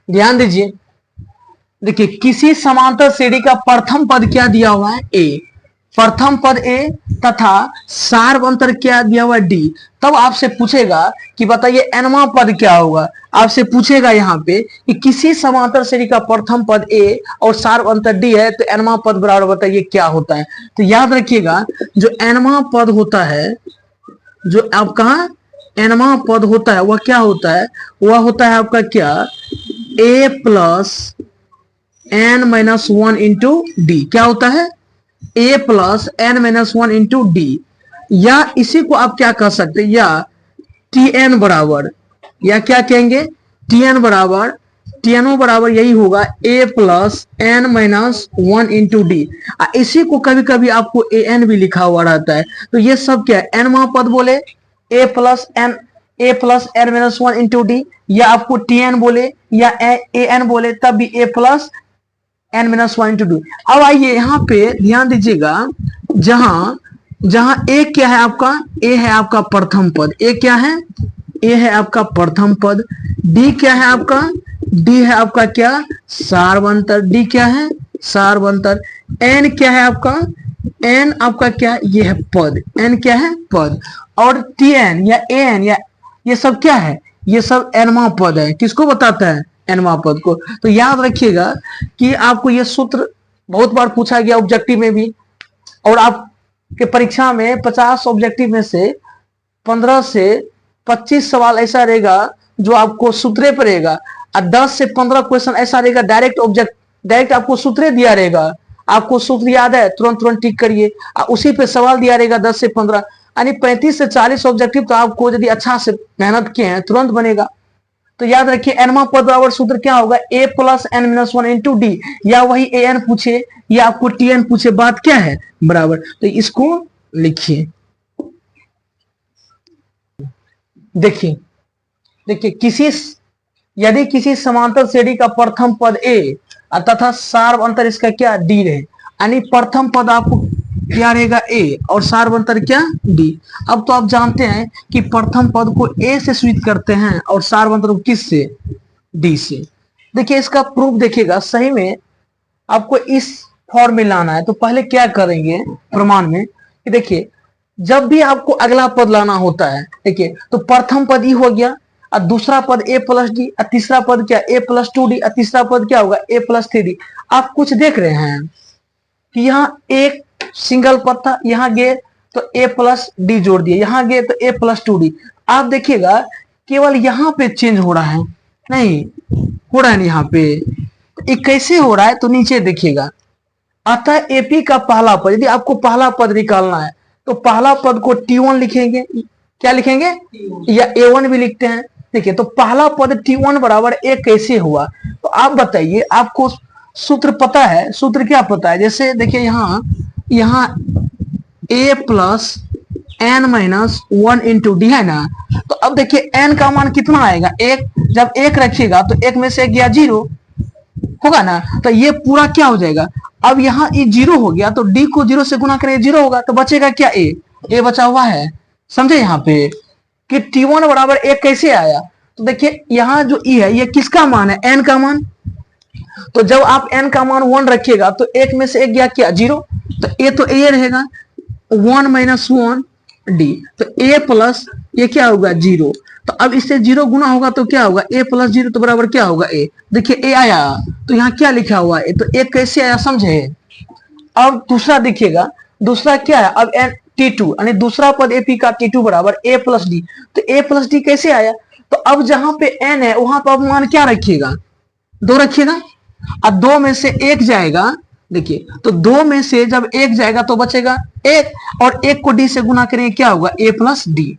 ध्यान दीजिए, देखिए किसी समांतर श्रेणी का प्रथम पद क्या दिया हुआ है, ए, प्रथम पद ए तथा सार्वंतर क्या दिया हुआ है, डी। तब आपसे पूछेगा कि बताइए nवां पद क्या होगा। आपसे पूछेगा यहाँ पे कि किसी समांतर श्रेणी का प्रथम पद ए और सार्वंतर डी है, तो nवां पद बराबर बताइए क्या होता है। तो याद रखिएगा, जो nवां पद होता है, जो आपका nवां पद होता है, वह क्या होता है, वह होता है आपका क्या, a plus n minus one into d. क्या होता है, a plus n minus one into d. या इसी को आप क्या कह सकते हैं, या टी एन बराबर, या क्या कहेंगे, टी एन बराबर, टी एन बराबर यही होगा a plus n minus one into d. इसी को कभी कभी आपको ए एन भी लिखा हुआ रहता है। तो ये सब क्या है, एन पद बोले a plus n, a plus n minus one into d, या आपको टी एन बोले या ए एन बोले तब भी a plus n minus one into two. अब आइए यहाँ पे ध्यान दीजिएगा, जहां जहां ए क्या है आपका, ए है आपका प्रथम पद, ए क्या है, ए है आपका प्रथम पद, डी क्या है आपका, डी है आपका क्या, सार्वंतर, डी क्या है, सार्वंतर, एन क्या है आपका, एन आपका क्या, ये है पद, एन क्या है पद, और टी एन या ए एन या ये सब क्या है, ये सब एनवां पद है। किसको बताता है, एनवां पद को। तो याद रखिएगा कि आपको ये सूत्र बहुत बार पूछा गया ऑब्जेक्टिव में भी, और आपके परीक्षा में 50 ऑब्जेक्टिव में से 15 से 25 सवाल ऐसा रहेगा जो आपको सूत्रे पर रहेगा, और 10 से 15 क्वेश्चन ऐसा रहेगा डायरेक्ट आपको सूत्रे दिया रहेगा, आपको सूत्र याद है तुरंत तुरंत टिक करिए, उसी पे सवाल दिया रहेगा 10 से 15, यानी 35 से 40 ऑब्जेक्टिव तो आपको यदि अच्छा से मेहनत किए हैं तुरंत बनेगा। तो याद रखिए एनवां पद बराबर सूत्र क्या होगा, a plus n minus one into d, या वही ए एन पूछे या आपको टी एन पूछे, बात क्या है बराबर। तो इसको लिखिए, देखिए देखिए यदि किसी समांतर श्रेणी का प्रथम पद ए तथा सार्वंतर इसका क्या, डी रहे, यानी प्रथम पद आपको क्या रहेगा, ए, और सार्वंतर क्या, डी। अब तो आप जानते हैं कि प्रथम पद को ए से सूचित करते हैं और सार्वंतर को किस से, डी से। देखिए इसका प्रूफ देखिएगा, सही में आपको इस फॉर्म में लाना है। तो पहले क्या करेंगे प्रमाण में कि देखिए जब भी आपको अगला पद लाना होता है, देखिए तो प्रथम पद ही हो गया, और दूसरा पद ए प्लस डी, और तीसरा पद क्या, ए प्लस टू डी, और तीसरा पद क्या होगा, ए प्लस थ्री डी। आप कुछ देख रहे हैं कि यहाँ एक सिंगल पद था, यहाँ गए तो ए प्लस डी जोड़ दिए, यहाँ गए तो ए प्लस टू डी। आप देखिएगा केवल यहाँ पे चेंज हो रहा है, नहीं हो रहा है यहाँ पे। तो ये कैसे हो रहा है, तो नीचे देखिएगा, अतः एपी का पहला पद, यदि आपको पहला पद निकालना है तो पहला पद को T1 लिखेंगे, क्या लिखेंगे, या A1 भी लिखते हैं। देखिए तो पहला पद T1 बराबर ए कैसे हुआ, तो आप बताइए, आपको सूत्र पता है, सूत्र क्या पता है, जैसे देखिए यहाँ a plus n minus one into d है ना। तो अब देखिए एन का मान कितना आएगा, एक, जब एक रखिएगा तो एक में से गया जीरो होगा ना, तो ये पूरा क्या हो जाएगा। अब यहाँ ये जीरो हो गया तो डी को जीरो से गुना करेंगे, जीरो होगा तो बचेगा क्या, ए बचा हुआ है। समझे यहाँ पे कि T1 बराबर एक कैसे आया। तो देखिए यहाँ जो ई है ये किसका मान है, एन का मान। तो जब आप एन का मान 1 रखिएगा तो एक में से एक गया क्या, जीरो, तो ए रहेगा 1 माइनस वन डी, तो ए प्लस ये क्या होगा, जीरो। तो अब इससे जीरो गुना होगा तो क्या होगा, ए प्लस जीरो, तो बराबर क्या होगा, ए। देखिए ए आया, तो यहाँ क्या लिखा हुआ है, तो ए कैसे आया समझे। अब दूसरा देखिएगा, दूसरा क्या है, अब एन T2 यानी दूसरा पद एपी का T2 बराबर ए प्लस डी, तो ए प्लस डी कैसे आया। तो अब जहां पे एन है वहां पर मान क्या रखिएगा, 2 रखिएगा, अब 2 में से 1 जाएगा। देखिए तो 2 में से जब 1 जाएगा तो बचेगा 1, और 1 को डी से गुना करेंगे क्या होगा, ए प्लस डी।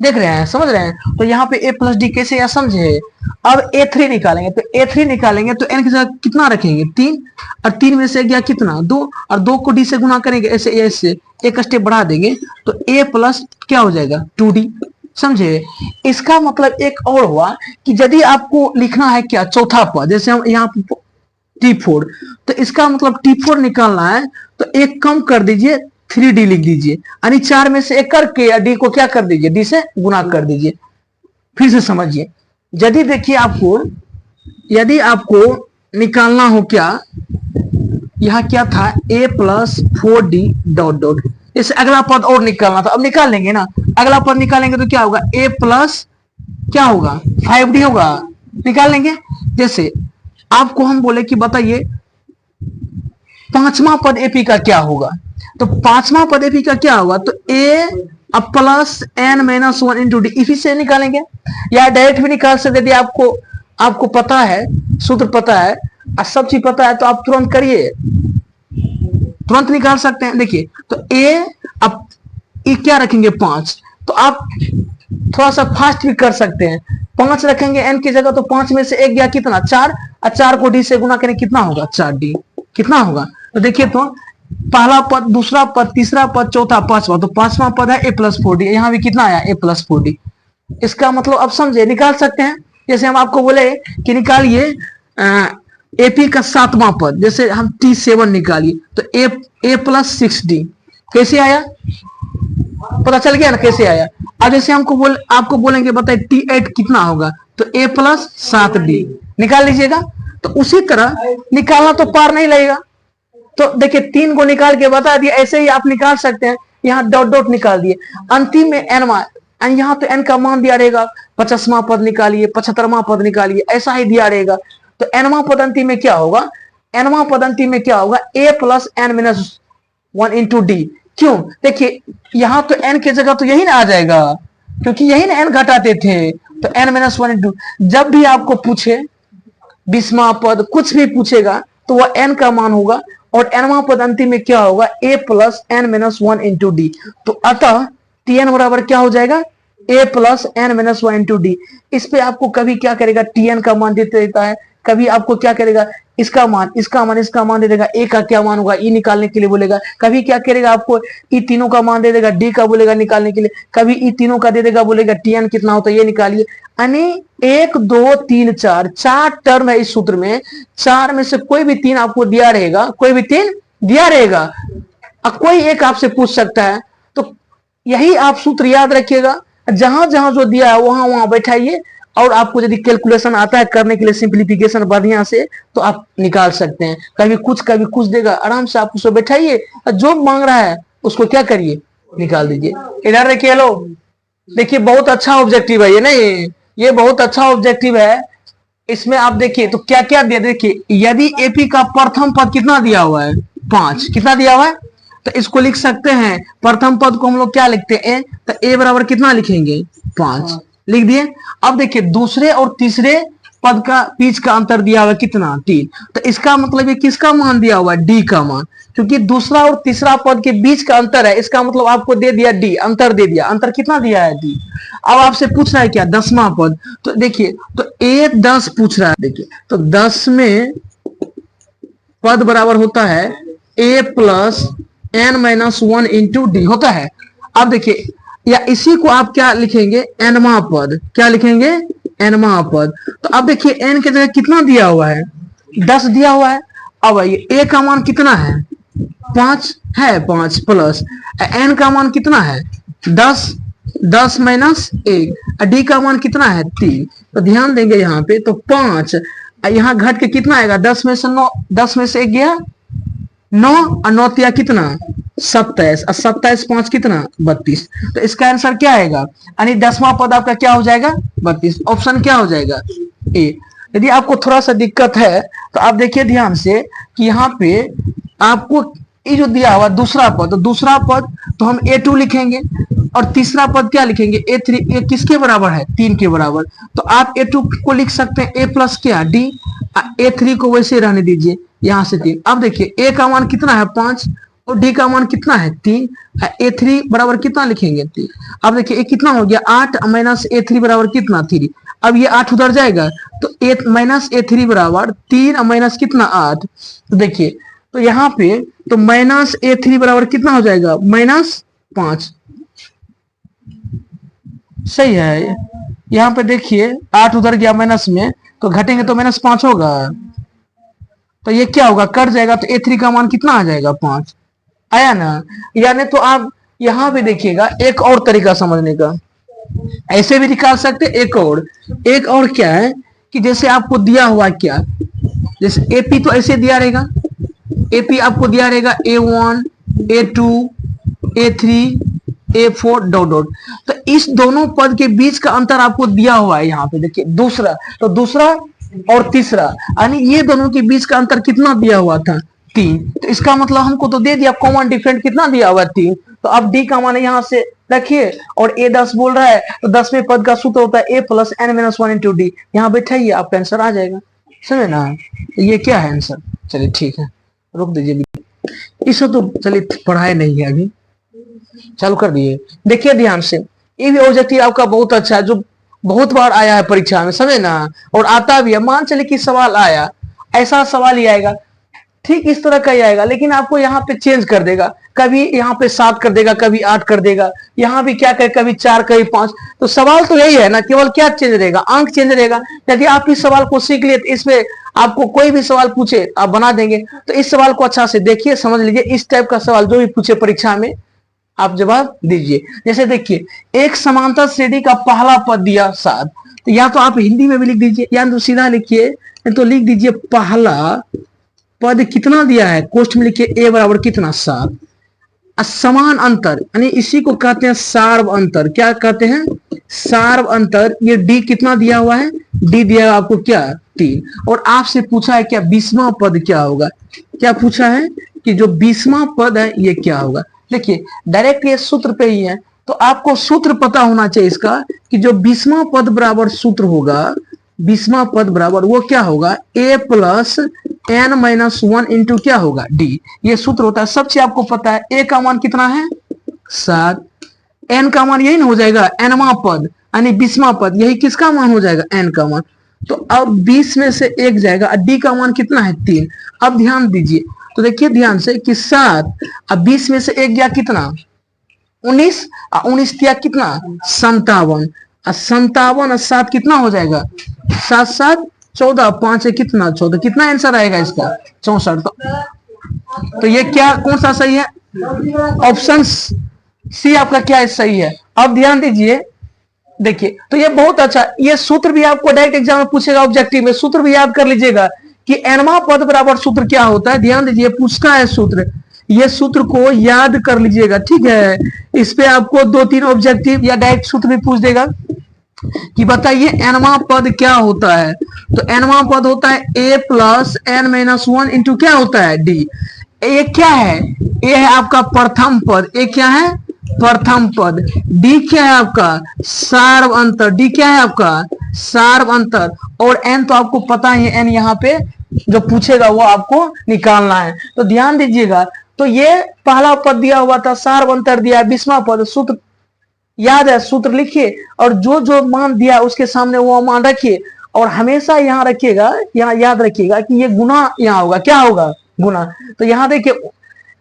देख रहे हैं, समझ रहे हैं। तो यहाँ पे ए प्लस डी कैसे या समझे। अब A3 निकालेंगे, तो A3 निकालेंगे तो एन की जगह कितना रखेंगे, 3, और 3 में से गया कितना, 2, और 2 को डी से गुना करेंगे, ऐसे एक स्टेप बढ़ा देंगे तो ए प्लस क्या हो जाएगा, 2D। समझे। इसका मतलब एक और हुआ कि यदि आपको लिखना है क्या, चौथा पद, जैसे हम यहाँ T4, तो इसका मतलब T4 निकालना है तो एक कम कर दीजिए, 3D लिख दीजिए, यानी 4 में से एक करके या डी को क्या कर दीजिए, डी से गुना कर दीजिए। फिर से समझिए, यदि देखिए आपको यदि आपको निकालना हो क्या, यहाँ क्या था a plus 4d dot dot, इसे अगला पद और निकालना था, अब निकाल लेंगे ना, अगला पद निकालेंगे तो क्या होगा a प्लस क्या होगा 5d होगा, निकाल लेंगे। जैसे आपको हम बोले कि बताइए पांचवा पद एपी का क्या होगा, तो पांचवा पद एपी का क्या होगा, तो a plus n minus 1 into d, इसी से निकालेंगे या डायरेक्ट भी निकाल सकते। यदि आपको पता है, सूत्र पता है और सब चीज पता है तो आप तुरंत करिए, तुरंत निकाल सकते हैं। देखिए तो a, अब ये क्या रखेंगे 5, तो आप थोड़ा सा फास्ट भी कर सकते हैं, 5 रखेंगे n की जगह, तो 5 में से एक गया कितना 4, और 4 को d से गुना करें कितना होगा 4d, कितना होगा। तो देखिए तो पहला पद, दूसरा पद, तीसरा पद, चौथा, पांचवा, तो पांचवा पद है a प्लस 4d, यहाँ भी कितना आया a प्लस 4d। इसका मतलब अब समझे, निकाल सकते हैं। जैसे हम आपको बोले कि निकालिए एपी का सातवां पद, जैसे हम t7 निकालिए, तो a प्लस 6d कैसे आया, पता चल गया ना कैसे आया। अब जैसे आपको बोलेंगे बताइए t8 कितना होगा, तो a प्लस 7d निकाल लीजिएगा। तो उसी तरह निकालना तो पार नहीं लगेगा, तो देखिए 3 को निकाल के बता दिया, ऐसे ही आप निकाल सकते हैं। यहाँ डॉट डॉट निकाल दिए, अंतिम में n, यहाँ तो n का मान दिया रहेगा, 50वां पद निकालिए, 75वां पद निकालिए, ऐसा ही दिया रहेगा। तो nवां पद अंतिम में क्या होगा, nवां पद अंतिम में क्या होगा a plus n minus 1 into D. क्यों, देखिए यहाँ तो n की जगह तो यही ना आ जाएगा, क्योंकि यही ना n घटाते थे, तो n माइनस 1 इंटू, जब भी आपको पूछे 20वां पद कुछ भी पूछेगा तो वह n का मान होगा, और nवां पद अंतिम में क्या होगा a plus n minus 1 into D. तो अतः tn बराबर क्या हो जाएगा a plus n minus 1 into D. इस पे आपको कभी क्या करेगा tn का मान देते रहता है, कभी आपको क्या करेगा इसका मान इसका मान दे देगा, a का क्या मान होगा ये निकालने के लिए बोलेगा, कभी क्या करेगा आपको ई तीनों का मान दे देगा, d का बोलेगा निकालने के लिए, कभी ई तीनों का दे देगा, बोलेगा tn कितना होता है ये निकालिए। यानी 1 2 3 4 4 टर्म है इस सूत्र में, 4 में से कोई भी 3 आपको दिया रहेगा, कोई भी 3 दिया रहेगा, अब कोई एक आपसे पूछ सकता है। तो यही आप सूत्र याद रखिएगा, जहां जहां जो दिया है वहां वहां बैठाइए, और आपको यदि कैलकुलेशन आता है करने के लिए सिंप्लीफिकेशन बढ़िया से, तो आप निकाल सकते हैं। कभी कुछ देगा, आराम से आप उसको बैठाइए, जो मांग रहा है उसको क्या करिए निकाल दीजिए। इधर देखिए, लो देखिए बहुत अच्छा ऑब्जेक्टिव है ये, नहीं ये बहुत अच्छा ऑब्जेक्टिव है। इसमें आप देखिए तो क्या क्या दिया, देखिए यदि एपी का प्रथम पद कितना दिया हुआ है 5, कितना दिया हुआ है, तो इसको लिख सकते हैं, प्रथम पद को हम लोग क्या लिखते हैं a, तो a बराबर कितना लिखेंगे 5, लिख दिए। अब देखिए दूसरे और तीसरे पद का बीच का अंतर दिया हुआ कितना 3, तो इसका मतलब ये किसका मान दिया हुआ है d का मान, क्योंकि दूसरा और तीसरा पद के बीच का अंतर है, इसका मतलब आपको दे दिया d, अंतर दे दिया, अंतर कितना दिया है d। अब आपसे पूछ रहा है क्या 10वां पद, तो देखिए तो a 10 पूछ रहा है, देखिए तो 10 में पद बराबर होता है a plus n minus 1 into D होता है। अब देखिए या इसी को आप क्या लिखेंगे nवां पद, क्या लिखेंगे nवां पद। तो अब देखिए n की जगह कितना दिया हुआ है 10 दिया हुआ है। अब आइए a का मान कितना है 5 है, 5 प्लस n का मान कितना है 10, 10 माइनस 1, डी का मान कितना है 3। तो ध्यान देंगे यहाँ पे, तो 5 यहाँ घट के कितना आएगा 10 में से 9, 10 में से 1 गया 9, और 9 तिया कितना 27, और 27 5 कितना 32। तो इसका आंसर क्या आएगा, यानी 10वां पद आपका क्या हो जाएगा 32, ऑप्शन क्या हो जाएगा ए। यदि आपको थोड़ा सा दिक्कत है तो आप देखिए ध्यान से कि यहाँ पे आपको ये जो दिया हुआ दूसरा पद, तो दूसरा पद तो हम a2 लिखेंगे, और तीसरा पद क्या लिखेंगे a3, ये किसके बराबर है 3 के बराबर। तो आप a2 को लिख सकते हैं a प्लस क्या d, a3 को वैसे रहने दीजिए यहां से 3। अब देखिए a का मान कितना है 5 और d का मान कितना है 3, a3 बराबर कितना लिखेंगे 3। अब देखिए ये कितना हो गया 8 माइनस a3 बराबर कितना 3। अब ये 8 उधर जाएगा तो a माइनस a3 बराबर 3 माइनस कितना 8। तो देखिए तो यहाँ पे तो माइनस a3 बराबर कितना हो जाएगा -5, सही है। यहाँ पे देखिए 8 उधर गया माइनस में, तो घटेंगे तो -5 होगा, तो ये क्या होगा कट जाएगा, तो a3 का मान कितना आ जाएगा 5 आया ना। यानी तो आप यहाँ पे देखिएगा एक और तरीका समझने का, ऐसे भी निकाल सकते एक और क्या है कि जैसे आपको दिया हुआ क्या, जैसे एपी तो ऐसे दिया रहेगा, एपी आपको दिया रहेगा A1 A2 A3 A4 dot dot. तो इस दोनों पद के बीच का अंतर आपको दिया हुआ है यहाँ पे देखिए, दूसरा, तो दूसरा और तीसरा, यानी ये दोनों के बीच का अंतर कितना दिया हुआ था, 3। तो इसका मतलब हमको तो दे दिया कॉमन डिफरेंट कितना दिया हुआ, 3। तो अब डी का मान यहाँ से रखिए, और ए 10 बोल रहा है तो 10वें पद का सूत्र होता है a plus n minus 1 into d. यहाँ बैठाइए, आपका आंसर आ जाएगा, समझे ना। तो ये क्या है आंसर, चलिए ठीक है, रोक दीजिए, इसको तो चलिए पढ़ाए नहीं है अभी, चालू कर दिए। देखिए ध्यान से, ये भी ऑब्जेक्टिव आपका बहुत अच्छा है, जो बहुत बार आया है परीक्षा में, समझे ना, और आता भी है। मान चले कि सवाल आया, ऐसा सवाल ही आएगा, ठीक इस तरह का ही आएगा, लेकिन आपको यहाँ पे चेंज कर देगा, कभी यहाँ पे 7 कर देगा, कभी 8 कर देगा, यहाँ भी क्या करे, कभी 4 कभी 5। तो सवाल तो यही है ना, केवल क्या चेंज रहेगा, अंक चेंज रहेगा। यदि आप इस सवाल को सीख लिए तो इसमें आपको कोई भी सवाल पूछे आप बना देंगे। तो इस सवाल को अच्छा से देखिए, समझ लीजिए, इस टाइप का सवाल जो भी पूछे परीक्षा में आप जवाब दीजिए। जैसे देखिए, एक समांतर श्रेणी का पहला पद दिया 7, तो या तो आप हिंदी में भी लिख दीजिए, या तो सीधा लिखिए, तो लिख दीजिए पहला पद कितना दिया है, कोष्ठ में लिखिए a बराबर कितना, 7। समान अंतर, यानी इसी को कहते हैं सार्व अंतर। क्या कहते हैं, सार्व अंतर। ये डी कितना दिया हुआ है, डी दिया आपको क्या, 3। और आपसे पूछा है क्या 20वां पद क्या होगा, क्या पूछा है कि जो 20वां पद है ये क्या होगा। देखिए डायरेक्ट ये सूत्र पे ही है, तो आपको सूत्र पता होना चाहिए इसका, कि जो 20वां पद बराबर सूत्र होगा, 20वां पद बराबर वो क्या होगा, a plus n minus 1 into क्या होगा, डी। ये सूत्र होता है, सब चीज आपको पता है। a का मान कितना है, 7, n का मान यही ना हो जाएगा, nवां पद यानी 20वां पद, यही किसका मान हो जाएगा, n का मान। तो अब 20 में से 1 जाएगा, d का मान कितना है, 3। अब ध्यान दीजिए, तो देखिए ध्यान से कि 7, अब 20 में से 1 गया कितना, 19, 19 दिया कितना, 57, 57 और 7 कितना हो जाएगा, 7 7 14, 5 है कितना, 14। कितना आंसर आएगा इसका, 64। तो ये क्या, कौन सा सही है, ऑप्शन सी आपका क्या सही है। अब ध्यान दीजिए, देखिए तो ये बहुत अच्छा, ये सूत्र भी आपको डायरेक्ट एग्जाम में पूछेगा, ऑब्जेक्टिव में सूत्र भी याद कर लीजिएगा कि एनवां पद बराबर सूत्र क्या होता है। ध्यान दीजिए, पूछता है सूत्र, ये सूत्र को याद कर लीजिएगा, ठीक है। इस पे आपको 2-3 ऑब्जेक्टिव या डायरेक्ट सूत्र भी पूछ देगा कि बताइए एनवां पद क्या होता है। तो एनवां पद होता है a plus n minus 1 into क्या होता है, डी। ये क्या है, ये है आपका प्रथम पद, ये क्या है, प्रथम पद। डी क्या है आपका, सार्व अंतर, डी क्या है आपका, सार्व अंतर। और एन तो आपको पता ही है, एन यहाँ पे जो पूछेगा वो आपको निकालना है। तो ध्यान दीजिएगा, तो ये पहला पद दिया हुआ था, सार्व अंतर दिया है, 20वां पद, सूत्र याद है, सूत्र लिखिए, और जो जो मान दिया उसके सामने वो मान रखिए, और हमेशा यहाँ रखिएगा, यहाँ याद रखिएगा कि ये गुना यहाँ होगा, क्या होगा, गुना। तो यहाँ देखिए,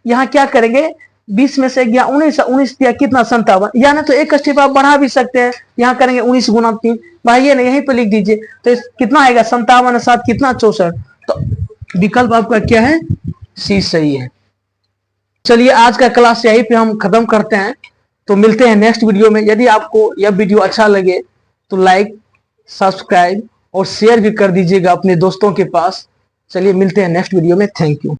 यहाँ क्या करेंगे, 20 में से गया 19, 19 दिया कितना, 57, यानी तो एक स्टेप आप बढ़ा भी सकते हैं, यहाँ करेंगे 19 गुना 3, भाई ने यहीं पे लिख दीजिए। तो कितना आएगा, 57 7 कितना, 64। तो विकल्प आपका क्या है, सी सही है। चलिए आज का क्लास यहीं पे हम खत्म करते हैं, तो मिलते हैं नेक्स्ट वीडियो में। यदि आपको यह वीडियो अच्छा लगे तो लाइक, सब्सक्राइब और शेयर भी कर दीजिएगा अपने दोस्तों के पास। चलिए मिलते हैं नेक्स्ट वीडियो में, थैंक यू।